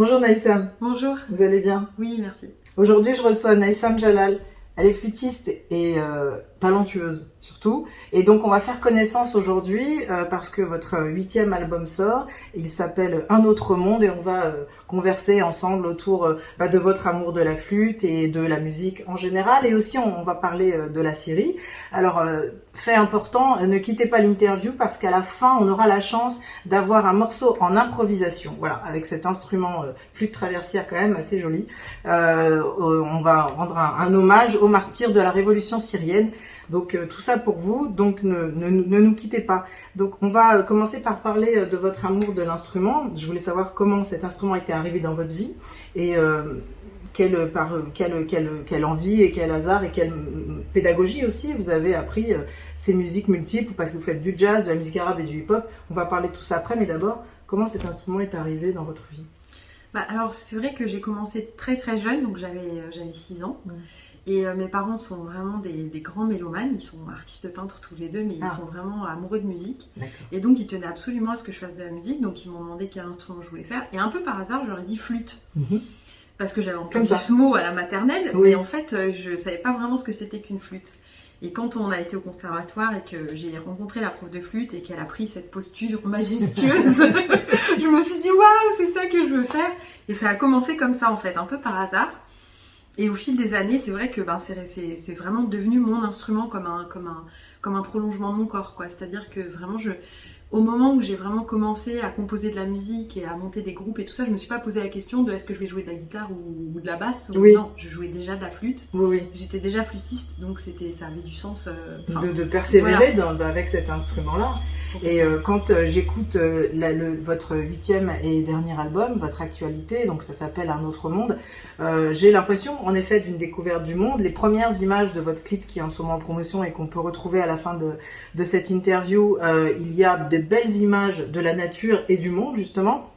Bonjour Naïsam, Bonjour. vous allez bien? Oui, merci. Aujourd'hui je reçois Naïsam Jalal. Elle est flûtiste et talentueuse surtout. Et donc on va faire connaissance aujourd'hui parce que votre 8e album sort. Il s'appelle Un autre monde et on va converser ensemble autour de votre amour de la flûte et de la musique en général. Et aussi on va parler de la Syrie. Alors fait important, ne quittez pas l'interview parce qu'à la fin on aura la chance d'avoir un morceau en improvisation. Voilà, avec cet instrument flûte traversière quand même assez joli. On va rendre un hommage aux martyrs de la révolution syrienne. Donc tout ça pour vous, donc ne nous quittez pas. Donc on va commencer par parler de votre amour de l'instrument. Je voulais savoir comment cet instrument était arrivé dans votre vie et quelle envie et quel hasard et quelle pédagogie aussi vous avez appris ces musiques multiples, parce que vous faites du jazz, de la musique arabe et du hip-hop. On va parler de tout ça après, mais d'abord, comment cet instrument est arrivé dans votre vie? Alors c'est vrai que j'ai commencé très très jeune, donc j'avais 6 ans. Et mes parents sont vraiment des grands mélomanes, ils sont artistes peintres tous les deux, mais ils sont vraiment amoureux de musique. Et donc ils tenaient absolument à ce que je fasse de la musique, donc ils m'ont demandé quel instrument je voulais faire. Et un peu par hasard, j'aurais dit flûte. Parce que j'avais entendu ce mot à la maternelle, mais en fait je savais pas vraiment ce que c'était qu'une flûte. Et quand on a été au conservatoire et que j'ai rencontré la prof de flûte et qu'elle a pris cette posture majestueuse, je me suis dit waouh, c'est ça que je veux faire. Et ça a commencé comme ça en fait, un peu par hasard. Et au fil des années, c'est vrai que c'est vraiment devenu mon instrument comme un prolongement de mon corps, quoi. C'est-à-dire que vraiment, au moment où j'ai vraiment commencé à composer de la musique et à monter des groupes et tout ça, je me suis pas posé la question de est-ce que je vais jouer de la guitare ou de la basse. Non, je jouais déjà de la flûte. J'étais déjà flûtiste, donc ça avait du sens. De persévérer avec cet instrument-là. Et quand j'écoute votre 8e et dernier album, votre actualité, donc ça s'appelle Un autre monde, j'ai l'impression en effet d'une découverte du monde. Les premières images de votre clip qui est en ce moment en promotion et qu'on peut retrouver à la fin de cette interview, il y a de belles images de la nature et du monde justement.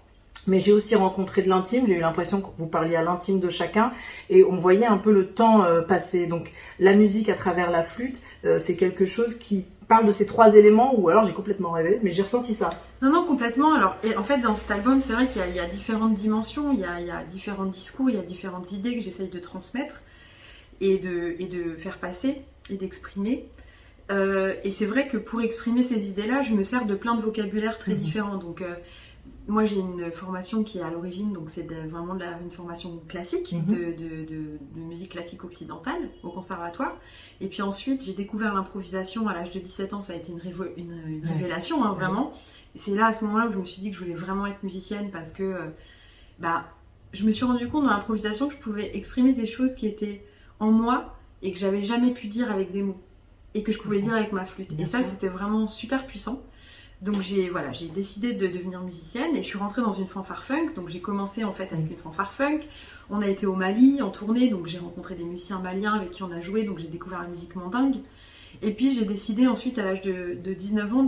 Mais j'ai aussi rencontré de l'intime, j'ai eu l'impression que vous parliez à l'intime de chacun et on voyait un peu le temps passer. Donc la musique à travers la flûte, c'est quelque chose qui parle de ces 3 éléments, ou alors j'ai complètement rêvé, mais j'ai ressenti ça. Non, complètement. Alors, et en fait, dans cet album, c'est vrai qu'il y a différentes dimensions, il y a différents discours, il y a différentes idées que j'essaye de transmettre et de faire passer et d'exprimer. Et c'est vrai que pour exprimer ces idées-là, je me sers de plein de vocabulaires très différents. Donc, moi, j'ai une formation qui est à l'origine, donc c'est vraiment une formation classique, de musique classique occidentale au conservatoire. Et puis ensuite, j'ai découvert l'improvisation à l'âge de 17 ans. Ça a été une révélation, hein, vraiment. Et c'est là, à ce moment-là, où je me suis dit que je voulais vraiment être musicienne parce que je me suis rendu compte dans l'improvisation que je pouvais exprimer des choses qui étaient en moi et que j'avais jamais pu dire avec des mots. Et que je pouvais dire avec ma flûte. Et ça, c'était vraiment super puissant. Donc j'ai décidé de devenir musicienne et je suis rentrée dans une fanfare funk. Donc j'ai commencé en fait avec une fanfare funk. On a été au Mali en tournée, donc j'ai rencontré des musiciens maliens avec qui on a joué, donc j'ai découvert la musique mandingue. Et puis j'ai décidé ensuite à l'âge de 19 ans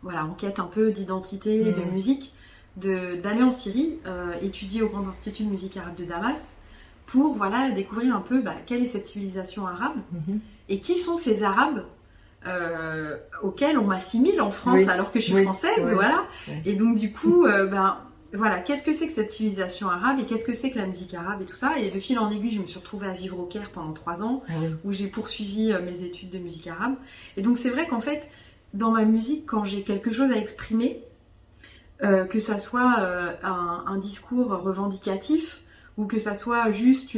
en quête un peu d'identité, de musique, d'aller en Syrie, étudier au Grand Institut de musique arabe de Damas pour découvrir un peu quelle est cette civilisation arabe et qui sont ces Arabes auxquels on m'assimile en France alors que je suis française, Et donc du coup, qu'est-ce que c'est que cette civilisation arabe et qu'est-ce que c'est que la musique arabe et tout ça. Et de fil en aiguille, je me suis retrouvée à vivre au Caire pendant 3 ans, où j'ai poursuivi mes études de musique arabe. Et donc c'est vrai qu'en fait, dans ma musique, quand j'ai quelque chose à exprimer, que ça soit un discours revendicatif, ou que ça soit juste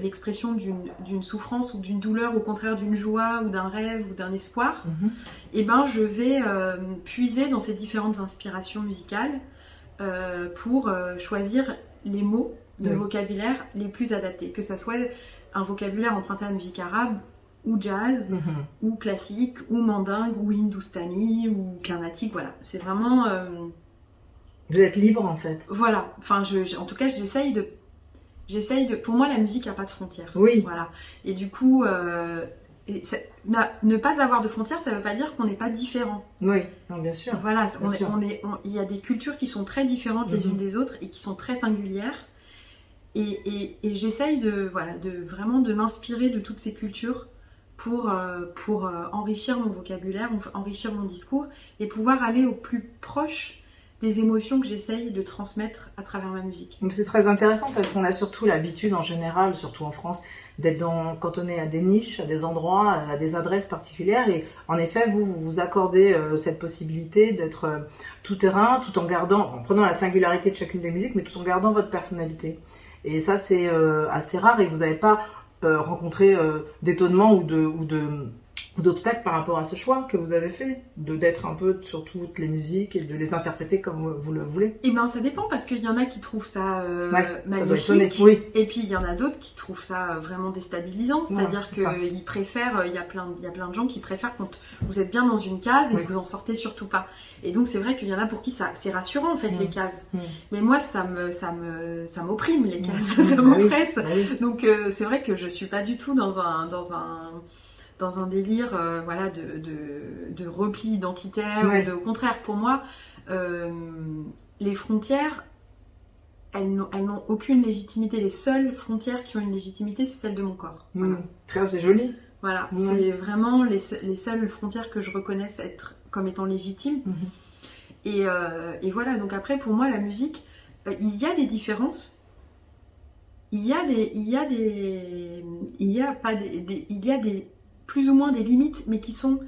l'expression d'une souffrance ou d'une douleur, au contraire d'une joie ou d'un rêve ou d'un espoir, je vais puiser dans ces différentes inspirations musicales pour choisir les mots de vocabulaire les plus adaptés, que ça soit un vocabulaire emprunté à la musique arabe ou jazz, ou classique, ou mandingue, ou hindustani, ou carnatique, c'est vraiment... Vous êtes libre en fait. Voilà, enfin, en tout cas, j'essaye de... Pour moi, la musique n'a pas de frontières. Voilà. Et du coup, ne pas avoir de frontières, ça ne veut pas dire qu'on n'est pas différent. Oui, non, bien sûr. Voilà, il y a des cultures qui sont très différentes les unes des autres et qui sont très singulières. Et j'essaye vraiment de m'inspirer de toutes ces cultures pour enrichir mon vocabulaire, enrichir mon discours et pouvoir aller au plus proche des émotions que j'essaye de transmettre à travers ma musique. Donc c'est très intéressant parce qu'on a surtout l'habitude en général, surtout en France, d'être cantonné à des niches, à des endroits, à des adresses particulières. Et en effet, vous vous accordez cette possibilité d'être tout terrain, tout en prenant la singularité de chacune des musiques, mais tout en gardant votre personnalité. Et ça, c'est assez rare et vous n'avez pas rencontré d'étonnement ou d'obstacles par rapport à ce choix que vous avez fait, d'être un peu sur toutes les musiques et de les interpréter comme vous le voulez. Eh ben ça dépend parce qu'il y en a qui trouvent ça Ça magnifique, oui. Et puis il y en a d'autres qui trouvent ça vraiment déstabilisant, c'est-à-dire qu'ils préfèrent, il y a plein de gens qui préfèrent quand vous êtes bien dans une case et que vous en sortez surtout pas. Et donc c'est vrai qu'il y en a pour qui c'est rassurant en fait les cases. Mais moi ça m'opprime les cases, ça m'oppresse. Donc c'est vrai que je suis pas du tout dans un délire voilà, de repli identitaire. Au contraire, pour moi, les frontières, elles n'ont aucune légitimité. Les seules frontières qui ont une légitimité, c'est celle de mon corps. Voilà. C'est joli. Voilà, c'est vraiment les seules frontières que je reconnaisse comme étant légitimes. Et voilà, donc après, pour moi, la musique, il y a des différences. Il y a plus ou moins des limites, mais qui sont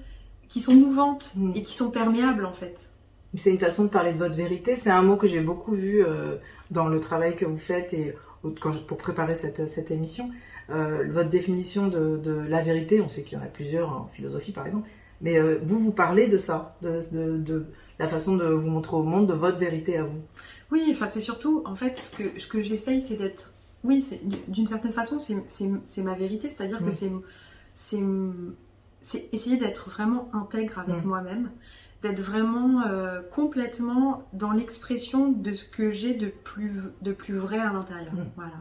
mouvantes et qui sont perméables en fait. C'est une façon de parler de votre vérité. C'est un mot que j'ai beaucoup vu dans le travail que vous faites et pour préparer cette émission. Votre définition de la vérité, on sait qu'il y en a plusieurs en philosophie par exemple, mais vous parlez de ça, de la façon de vous montrer au monde, de votre vérité à vous. Oui, enfin c'est surtout, en fait, ce que j'essaye, c'est d'être... Oui, d'une certaine façon, c'est ma vérité, c'est-à-dire que c'est essayer d'être vraiment intègre avec moi-même, d'être vraiment complètement dans l'expression de ce que j'ai de plus vrai à l'intérieur. Voilà.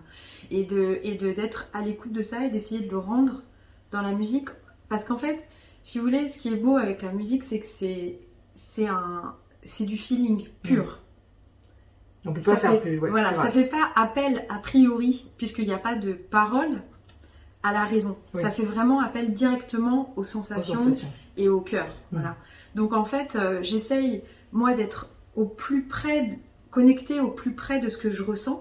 Et d'être à l'écoute de ça et d'essayer de le rendre dans la musique. Parce qu'en fait, si vous voulez, ce qui est beau avec la musique, c'est que c'est du feeling pur. On peut pas faire plus. Voilà, ça fait pas appel a priori, puisqu'il n'y a pas de parole, à la raison. Ça fait vraiment appel directement aux sensations et au cœur. Voilà. Donc en fait, j'essaye, moi, d'être connectée au plus près de ce que je ressens,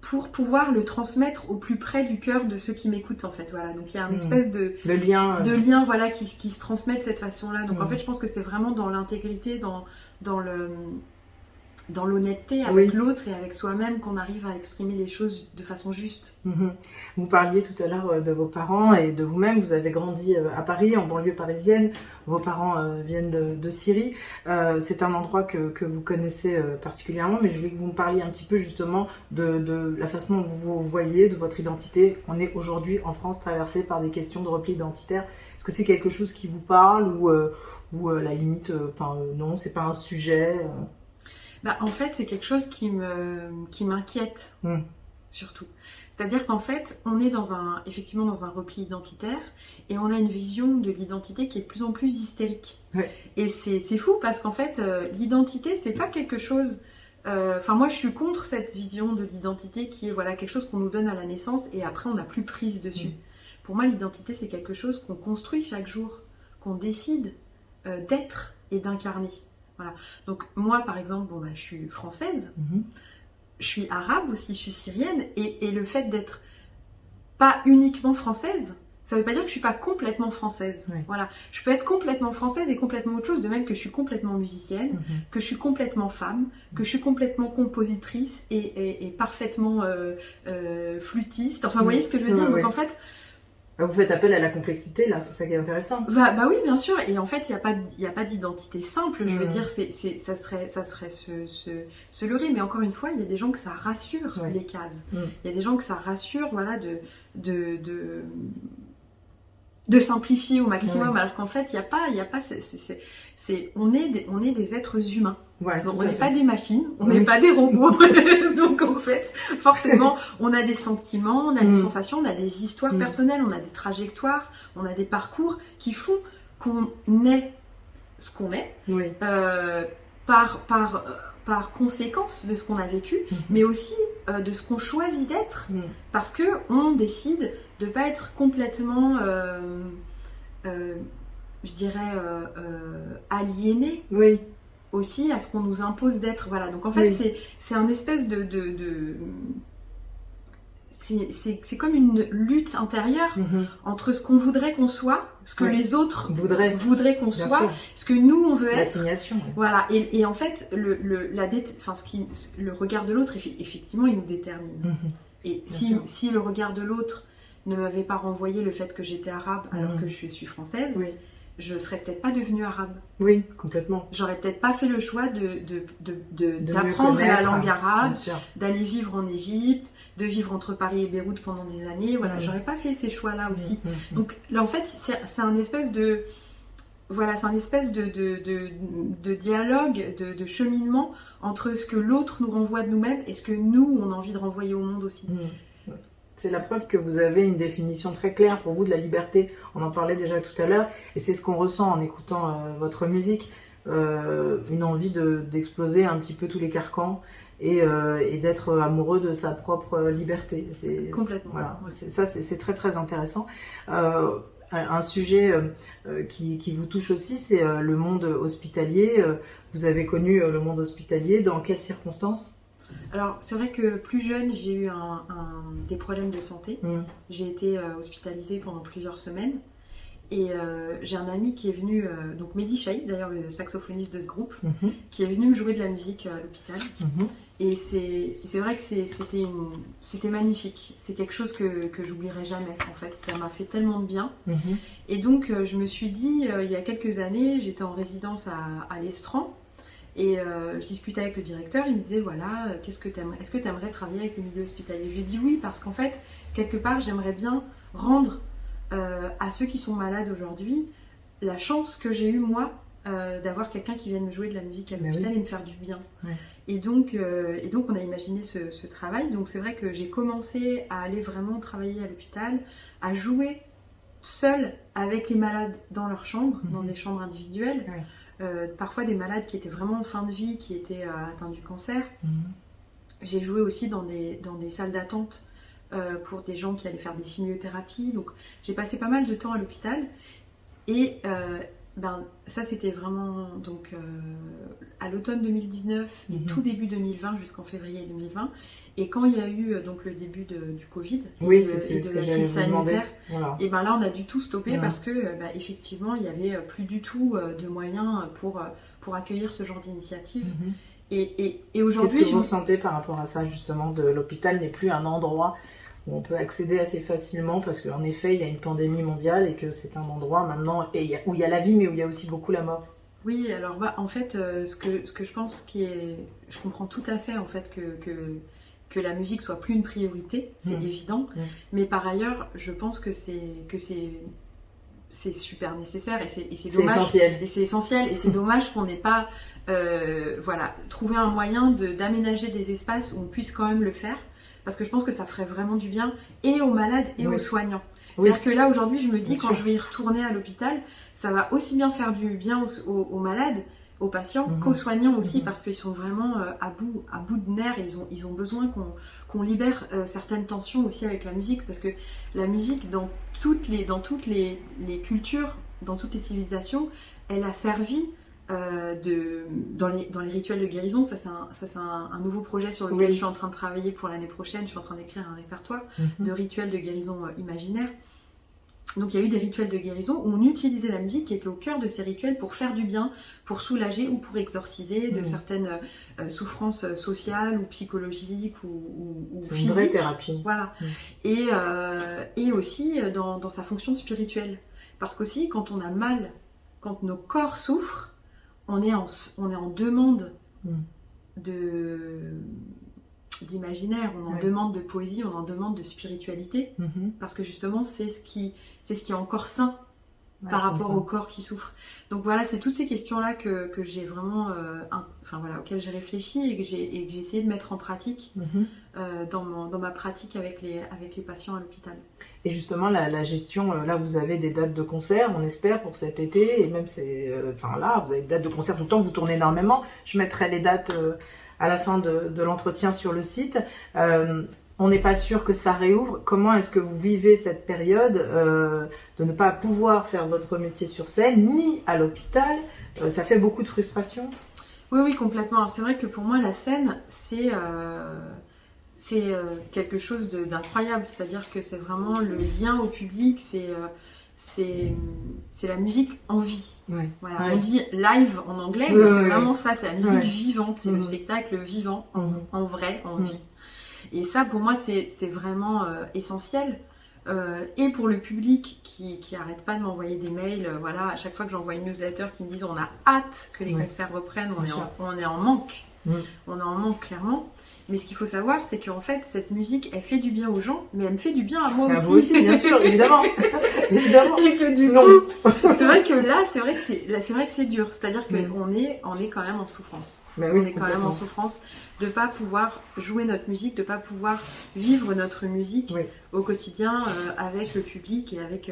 pour pouvoir le transmettre au plus près du cœur de ceux qui m'écoutent, en fait. Voilà. Donc il y a une espèce de lien voilà, qui se transmet de cette façon-là. Donc en fait, je pense que c'est vraiment dans l'intégrité, dans l'honnêteté avec l'autre et avec soi-même qu'on arrive à exprimer les choses de façon juste. Vous parliez tout à l'heure de vos parents et de vous-même. Vous avez grandi à Paris, en banlieue parisienne. Vos parents viennent de Syrie. C'est un endroit que vous connaissez particulièrement, mais je voulais que vous me parliez un petit peu justement de la façon dont vous vous voyez, de votre identité. On est aujourd'hui en France traversé par des questions de repli identitaire. Est-ce que c'est quelque chose qui vous parle ou à la limite, non, c'est pas un sujet en fait, c'est quelque chose qui m'inquiète, surtout. C'est-à-dire qu'en fait, on est effectivement dans un repli identitaire et on a une vision de l'identité qui est de plus en plus hystérique. Et c'est fou parce qu'en fait, l'identité, c'est pas quelque chose... moi, je suis contre cette vision de l'identité qui est quelque chose qu'on nous donne à la naissance et après, on n'a plus prise dessus. Pour moi, l'identité, c'est quelque chose qu'on construit chaque jour, qu'on décide d'être et d'incarner. Voilà. Donc moi par exemple, je suis française, je suis arabe aussi, je suis syrienne, et le fait d'être pas uniquement française, ça veut pas dire que je suis pas complètement française. Voilà. Je peux être complètement française et complètement autre chose, de même que je suis complètement musicienne, que je suis complètement femme, que je suis complètement compositrice et parfaitement flûtiste. Enfin, vous voyez ce que je veux dire. Donc en fait, vous faites appel à la complexité, là, c'est ça qui est intéressant. Oui, bien sûr. Et en fait, il n'y a pas d'identité simple. Je veux dire, ça serait se leurrer. Mais encore une fois, il y a des gens que ça rassure, les cases. Il y a des gens que ça rassure, voilà, de simplifier au maximum. Alors qu'en fait, il n'y a pas on est des êtres humains. Donc, on n'est pas des machines, on n'est pas des robots. Donc en fait, forcément, on a des sentiments, on a des sensations, on a des histoires personnelles, on a des trajectoires, on a des parcours qui font qu'on est ce qu'on est par conséquence de ce qu'on a vécu, mais aussi de ce qu'on choisit d'être, parce qu'on décide de ne pas être complètement, je dirais, aliéné aussi à ce qu'on nous impose d'être. Voilà. Donc en fait, c'est un espèce c'est comme une lutte intérieure entre ce qu'on voudrait qu'on soit, ce que les autres voudraient qu'on soit, ce que nous on veut être. L'assignation. Voilà. Et en fait, le regard de l'autre, effectivement, il nous détermine. Et si le regard de l'autre ne m'avait pas renvoyé le fait que j'étais arabe alors que je suis française, je serais peut-être pas devenue arabe. Oui, complètement. J'aurais peut-être pas fait le choix d'apprendre la langue arabe, d'aller vivre en Égypte, de vivre entre Paris et Beyrouth pendant des années. Voilà, j'aurais pas fait ces choix-là aussi. Donc là, en fait, c'est un espèce de... Voilà, c'est un espèce de dialogue, de cheminement entre ce que l'autre nous renvoie de nous-mêmes et ce que nous, on a envie de renvoyer au monde aussi. C'est la preuve que vous avez une définition très claire pour vous de la liberté. On en parlait déjà tout à l'heure, et c'est ce qu'on ressent en écoutant votre musique. Une envie d'exploser un petit peu tous les carcans et d'être amoureux de sa propre liberté. Complètement. Voilà, c'est très très intéressant. Un sujet qui vous touche aussi, c'est le monde hospitalier. Vous avez connu le monde hospitalier, dans quelles circonstances ? Alors, c'est vrai que plus jeune, j'ai eu des problèmes de santé. J'ai été hospitalisée pendant plusieurs semaines. Et j'ai un ami qui est venu, donc Mehdi Chaïd, d'ailleurs le saxophoniste de ce groupe, qui est venu me jouer de la musique à l'hôpital. Et c'est vrai que c'était magnifique. C'est quelque chose que j'oublierai jamais, en fait. Ça m'a fait tellement de bien. Et donc, je me suis dit, il y a quelques années, j'étais en résidence à l'Estran. Et je discutais avec le directeur, il me disait voilà, est-ce que tu aimerais travailler avec le milieu hospitalier ? Je lui ai dit oui, parce qu'en fait, quelque part, j'aimerais bien rendre à ceux qui sont malades aujourd'hui la chance que j'ai eue moi d'avoir quelqu'un qui vienne me jouer de la musique à l'hôpital et me faire du bien. Et donc on a imaginé ce travail. Donc c'est vrai que j'ai commencé à aller vraiment travailler à l'hôpital, à jouer seule avec les malades dans leur chambre, dans des chambres individuelles. Parfois des malades qui étaient vraiment en fin de vie, qui étaient atteints du cancer. J'ai joué aussi dans des salles d'attente pour des gens qui allaient faire des chimiothérapies. Donc j'ai passé pas mal de temps à l'hôpital. Et ça c'était vraiment à l'automne 2019 et tout début 2020 jusqu'en février 2020. Et quand il y a eu donc le début du Covid et de la crise sanitaire, et là on a dû tout stopper parce que effectivement il n'y avait plus du tout de moyens pour accueillir ce genre d'initiative. Et aujourd'hui, qu'est-ce que vous ressentez par rapport à ça justement, de l'hôpital n'est plus un endroit où on peut accéder assez facilement, parce qu'en effet il y a une pandémie mondiale et que c'est un endroit maintenant où il y a la vie mais où il y a aussi beaucoup la mort. Oui, alors en fait ce que je pense je comprends tout à fait en fait que la musique soit plus une priorité, c'est évident, mais par ailleurs je pense que c'est super nécessaire et c'est dommage, essentiel. Et c'est essentiel et c'est dommage qu'on n'ait pas trouvé un moyen d'aménager des espaces où on puisse quand même le faire, parce que je pense que ça ferait vraiment du bien et aux malades et aux soignants. C'est-à-dire que là aujourd'hui je me dis quand je vais y retourner à l'hôpital, ça va aussi bien faire du bien aux malades, aux patients, qu'aux soignants aussi, parce qu'ils sont vraiment à bout de nerfs et ils ont besoin qu'on libère certaines tensions aussi avec la musique, parce que la musique dans toutes les cultures, dans toutes les civilisations, elle a servi dans les rituels de guérison. Ça c'est un nouveau projet sur lequel je suis en train de travailler pour l'année prochaine. Je suis en train d'écrire un répertoire de rituels de guérison imaginaire. Donc il y a eu des rituels de guérison où on utilisait la musique qui était au cœur de ces rituels pour faire du bien, pour soulager ou pour exorciser de certaines souffrances sociales ou psychologiques ou c'est physiques. C'est une vraie thérapie. Voilà. Et aussi dans sa fonction spirituelle. Parce qu'aussi quand on a mal, quand nos corps souffrent, on est en demande d'imaginaire, on en demande de poésie, on en demande de spiritualité, parce que justement c'est ce qui est encore sain par rapport au corps qui souffre. Donc voilà, c'est toutes ces questions-là que j'ai vraiment, auxquelles j'ai réfléchi et que j'ai essayé de mettre en pratique dans ma pratique avec les patients à l'hôpital. Et justement, la gestion, là vous avez des dates de concert, on espère, pour cet été, et même là, vous avez des dates de concert tout le temps, vous tournez énormément. Je mettrai les dates à la fin de l'entretien sur le site. On n'est pas sûr que ça réouvre. Comment est-ce que vous vivez cette période de ne pas pouvoir faire votre métier sur scène, ni à l'hôpital ? Ça fait beaucoup de frustration ? Oui, oui, complètement. Alors, c'est vrai que pour moi, la scène, c'est quelque chose d'incroyable. C'est-à-dire que c'est vraiment le lien au public, c'est la musique en vie. Ouais. Voilà. Ouais. On dit live en anglais, Ouais, mais c'est ouais, vraiment ouais. ça, c'est la musique Ouais. vivante, c'est le Mhm. spectacle vivant, Mhm. en vrai, en Mhm. vie. Et ça, pour moi, c'est vraiment essentiel. Et pour le public qui arrête pas de m'envoyer des mails, voilà, à chaque fois que j'envoie une newsletter qui me disent on a hâte que les Ouais. concerts reprennent, Bien sûr. on est en manque. Mhm. On est en manque clairement. Mais ce qu'il faut savoir, c'est qu'en fait, cette musique, elle fait du bien aux gens, mais elle me fait du bien à moi À aussi. vous aussi, bien sûr, évidemment. Évidemment. Et que du Sinon- coup, c'est vrai que là, c'est vrai que c'est dur. C'est-à-dire qu'on on est quand même en souffrance. Bah oui, On est quand même en complètement. souffrance de pas pouvoir jouer notre musique, de pas pouvoir vivre notre musique Oui. au quotidien avec le public et avec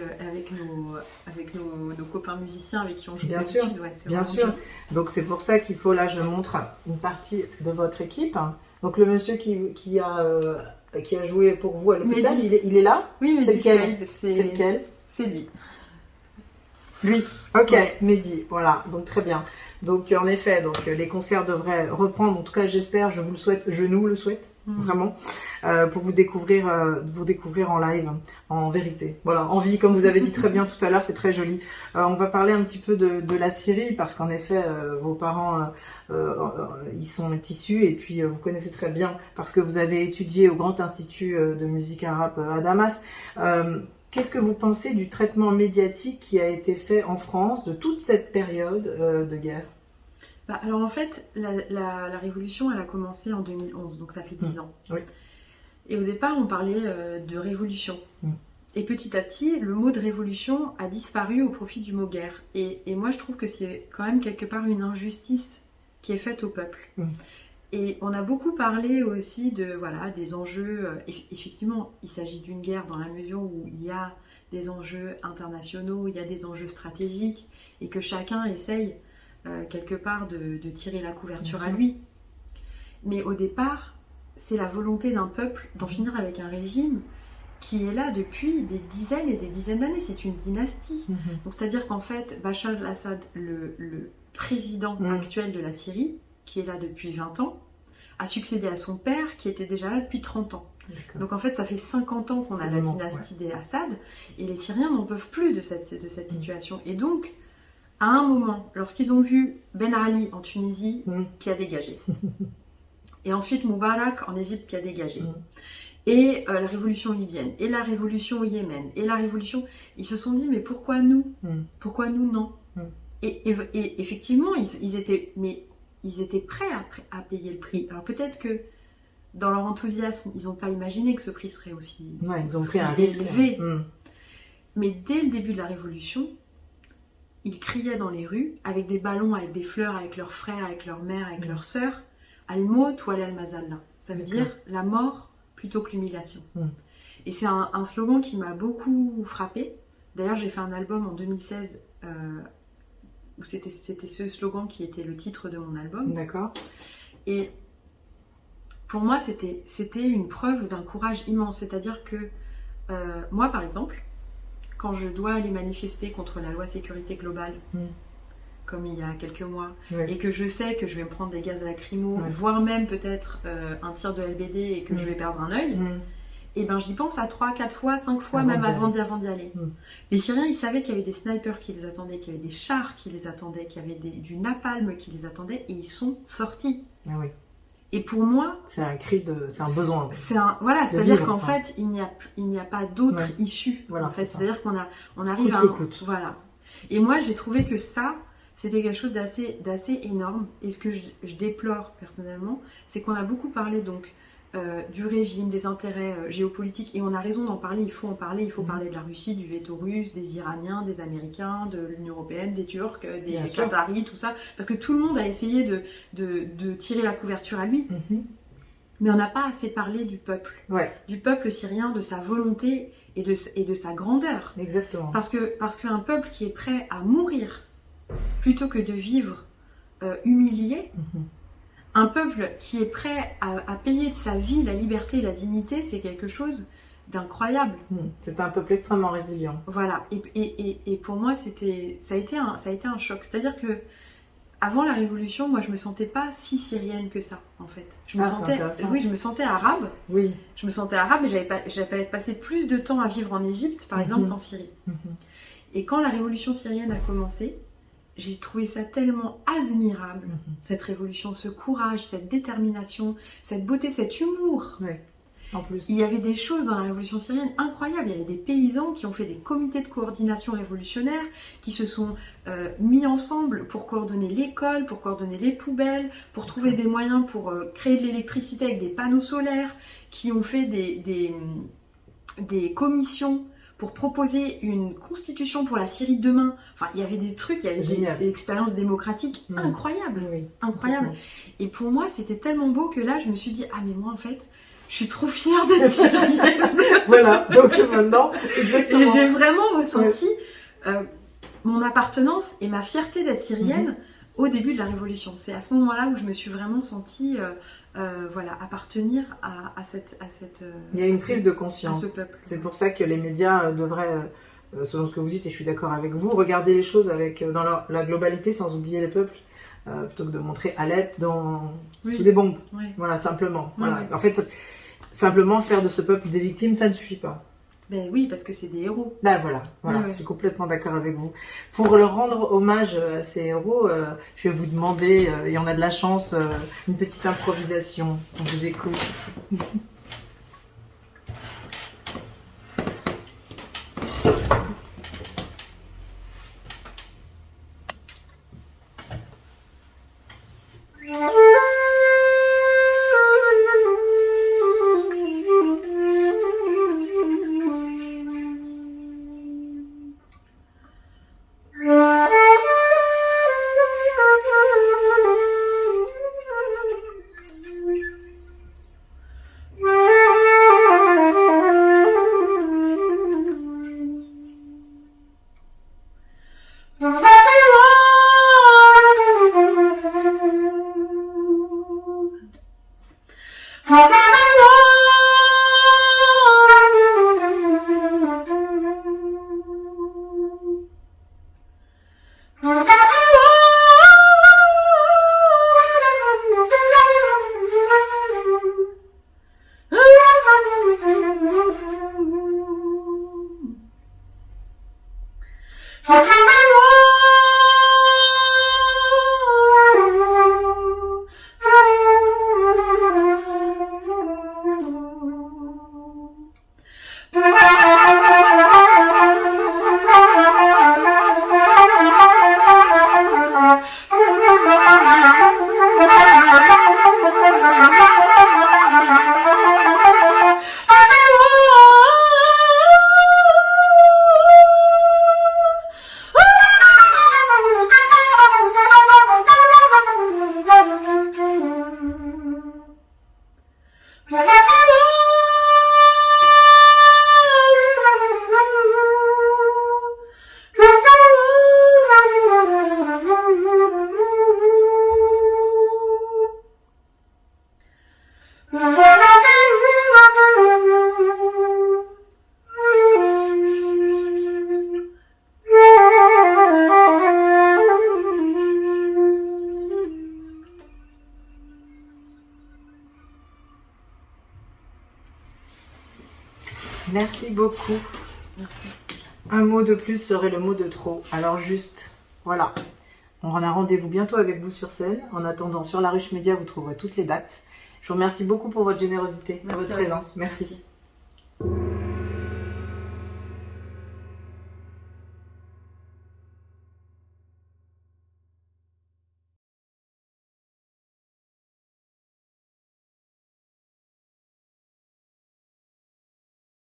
nos copains musiciens avec qui on joue Bien d'habitude. sûr, Ouais, c'est bien vraiment sûr. dur. Donc c'est pour ça qu'il faut, là je montre une partie de votre équipe. Donc le monsieur qui a joué pour vous à l'hôpital, Mehdi. il est là? Oui, mais C'est lequel? Shuaib, C'est lequel? c'est lui. Lui. Ok, Ouais. Mehdi, voilà, donc très bien. Donc en effet, donc les concerts devraient reprendre, en tout cas j'espère, je vous le souhaite, je nous le souhaite, vraiment, pour vous découvrir en live, en vérité. Voilà, en vie, comme vous avez dit très bien tout à l'heure, c'est très joli. On va parler un petit peu de la Syrie, parce qu'en effet, vos parents, ils sont issus, et puis vous connaissez très bien, parce que vous avez étudié au Grand Institut de musique arabe à Damas. Qu'est-ce que vous pensez du traitement médiatique qui a été fait en France de toute cette période de guerre? Bah, alors en fait, la révolution, elle a commencé en 2011, donc ça fait 10 ans. Oui. Et au départ, on parlait de révolution. Et petit à petit, le mot de révolution a disparu au profit du mot guerre. Et moi, je trouve que c'est quand même quelque part une injustice qui est faite au peuple. Et on a beaucoup parlé aussi des enjeux. Effectivement, il s'agit d'une guerre dans la mesure où il y a des enjeux internationaux, il y a des enjeux stratégiques, et que chacun essaye quelque part de tirer la couverture à lui. Mais au départ, c'est la volonté d'un peuple d'en finir avec un régime qui est là depuis des dizaines et des dizaines d'années. C'est une dynastie. Donc c'est-à-dire qu'en fait, Bachar al-Assad, le président actuel de la Syrie, qui est là depuis 20 ans, a succédé à son père qui était déjà là depuis 30 ans. Donc en fait, ça fait 50 ans qu'on a la dynastie des Assad, et les Syriens n'en peuvent plus de cette situation. Et donc, à un moment, lorsqu'ils ont vu Ben Ali en Tunisie, qui a dégagé, et ensuite Moubarak en Égypte qui a dégagé, et la révolution libyenne, et la révolution au Yémen, et la révolution, ils se sont dit, mais pourquoi nous? Pourquoi nous non? Et effectivement, ils étaient prêts à payer le prix. Alors peut-être que dans leur enthousiasme, ils n'ont pas imaginé que ce prix serait aussi ils ont pris un risque élevé. Mais dès le début de la révolution, ils criaient dans les rues avec des ballons, avec des fleurs, avec leurs frères, avec leur mère, avec leurs sœurs, Al-Maut ou Al-Mazalla. Ça veut dire la mort plutôt que l'humiliation. Et c'est un slogan qui m'a beaucoup frappée. D'ailleurs, j'ai fait un album en 2016 où c'était ce slogan qui était le titre de mon album. D'accord. Et pour moi, c'était une preuve d'un courage immense. C'est-à-dire que moi, par exemple, quand je dois aller manifester contre la loi sécurité globale, comme il y a quelques mois, et que je sais que je vais me prendre des gaz lacrymaux, voire même peut-être un tir de LBD et que je vais perdre un œil, et ben j'y pense à 3, 4 fois, 5 fois avant d'y aller. Les Syriens, ils savaient qu'il y avait des snipers qui les attendaient, qu'il y avait des chars qui les attendaient, qu'il y avait du napalm qui les attendait, et ils sont sortis. Et pour moi, c'est un besoin. C'est-à-dire qu'en fait, il n'y a pas d'autre issue. Voilà, en fait, c'est-à-dire qu'on arrive coûte à que coûte. Voilà. Et moi, j'ai trouvé que ça, c'était quelque chose d'assez énorme. Et ce que je déplore personnellement, c'est qu'on a beaucoup parlé donc du régime, des intérêts géopolitiques, et on a raison d'en parler. Il faut en parler. Il faut parler de la Russie, du veto russe, des Iraniens, des Américains, de l'Union européenne, des Turcs, des Qataris, tout ça, parce que tout le monde a essayé de tirer la couverture à lui. Mais on n'a pas assez parlé du peuple, du peuple syrien, de sa volonté et de sa grandeur. Exactement. Parce qu'un peuple qui est prêt à mourir plutôt que de vivre humilié, un peuple qui est prêt à payer de sa vie la liberté et la dignité, c'est quelque chose d'incroyable. C'est un peuple extrêmement résilient. Voilà. Et pour moi, ça a été un choc. C'est-à-dire que avant la Révolution, moi, je me sentais pas si syrienne que ça, en fait. Je me Ah, sentais, c'est intéressant. oui, je me sentais arabe. Oui. Je me sentais arabe, mais j'avais passé plus de temps à vivre en Égypte, par exemple, qu'en Syrie. Et quand la Révolution syrienne a commencé, j'ai trouvé ça tellement admirable, cette révolution, ce courage, cette détermination, cette beauté, cet humour. Oui. En plus. Il y avait des choses dans la révolution syrienne incroyables. Il y avait des paysans qui ont fait des comités de coordination révolutionnaire, qui se sont mis ensemble pour coordonner l'école, pour coordonner les poubelles, pour trouver des moyens pour créer de l'électricité avec des panneaux solaires, qui ont fait des commissions pour proposer une constitution pour la Syrie de demain. Enfin, il y avait des trucs, il y avait des expériences démocratiques incroyables. Oui. Incroyables. Et pour moi, c'était tellement beau que là, je me suis dit, ah mais moi en fait, je suis trop fière d'être syrienne. Voilà, donc maintenant, exactement. Et j'ai vraiment ressenti mon appartenance et ma fierté d'être syrienne au début de la Révolution. C'est à ce moment-là où je me suis vraiment sentie appartenir à cette il y a une prise de conscience. à ce peuple. C'est pour ça que les médias devraient, selon ce que vous dites, et je suis d'accord avec vous, regarder les choses dans la globalité sans oublier les peuples. Plutôt que de montrer Alep sous des bombes. Oui. Voilà, simplement. Voilà. Oui. En fait, simplement faire de ce peuple des victimes, ça ne suffit pas. Ben oui, parce que c'est des héros. Ben voilà, Oui. Je suis complètement d'accord avec vous. Pour leur rendre hommage à ces héros, je vais vous demander, et on a de la chance, une petite improvisation. On vous écoute. Merci beaucoup. Merci. Un mot de plus serait le mot de trop. Alors juste, voilà. On en a rendez-vous bientôt avec vous sur scène. En attendant, sur La Ruche Média, vous trouverez toutes les dates. Je vous remercie beaucoup pour votre générosité, pour votre présence. Merci.